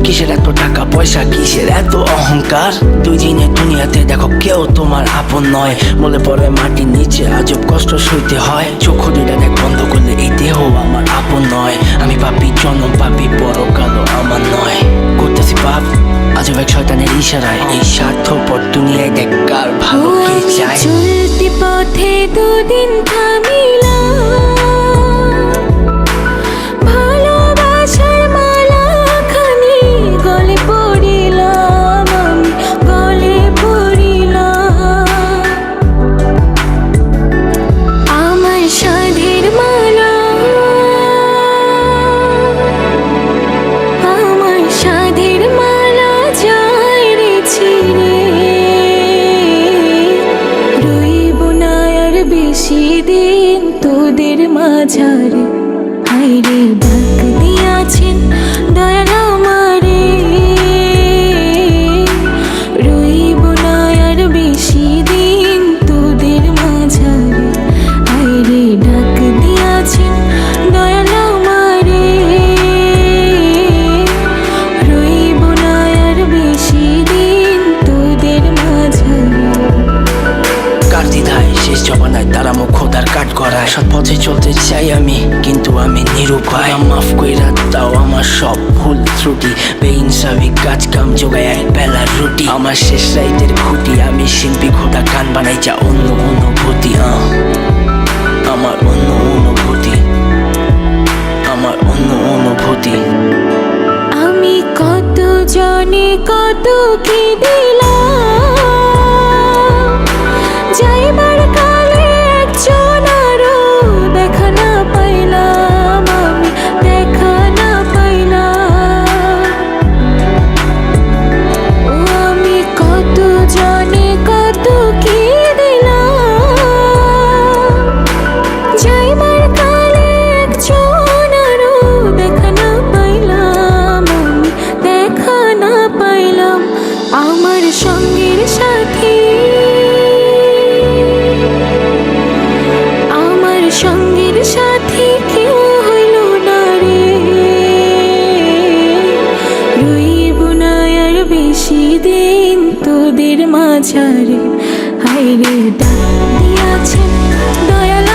কিসের এত টাকা পয়সা, কিসের এত অহংকার? দুই দিনের দুনিয়াতে দেখো কেউ তোমার আপন নয়। মনে পড়ে মাটির নিচে আজব কষ্ট সইতে হয়। চোখ দুইটা দেখ বন্ধ করলে এই দেহ আমার আপন নয়। আমি পাপি জনম পাপি, পরকালও আমার নয়। করতেছি পাপ আজব এক শয়তানের ইশারায়। এই স্বার্থপর দুনিয়ায় দেখ কার ভালো কে চায়। চলতি পথে দুদিন থামিলাম, ভালোবাসার মালাখানি গলে পড়িলাম, আমি গলে পড়িলাম। আমার সাধের মালা, আমার সাধের মালা যায় রে ছিঁড়ে। রইব না আর বেশি দিন তোদের মাঝারে। হায়রে ডাক দিয়াছেন দয়াল আমারে। রইব না আর বেশি দিন তোদের মাঝারে। হায়রে ডাক দিয়াছেন দয়াল আমারে। রইব না আর বেশি দিন তোদের মাঝারে। কার দ্বিধায় শেষ জমানায় তারা মুখ খোদার কাঠ করায়। সৎ পথে চলতে চাই আমি কিন্তু আমি নিরুপায়। মাফ কইরা দাও আমার সব ভুল ত্রুটি। বেইনসাফি কাজ কাম জোগায় এক বেলার রুটি। আমার শেষ রাইতের খুঁটি, আমি শিল্পী খোদা গান বানাই যা অন্য অনুভূতি। আমার অন্য অনুভূতি, আমার অন্য অনুভূতি। আমি কত জনে কত কি দিলাম, যাইবার কালে একজন আরো দেখা না পাইলাম, আমি দেখা না পাইলাম। ও আমি কত জনে কত কি দিলাম, যাইবার কালে একজন আরো দেখা না পাইলাম, আমি দেখা না পাইলাম। আমার সঙ্গের সাথী, আমার সঙ্গের সাথী কেউ হইল না রে। রইব না আর বেশি দিন তোদের মাঝারে। হায়রে ডাক দিয়াছেন দয়াল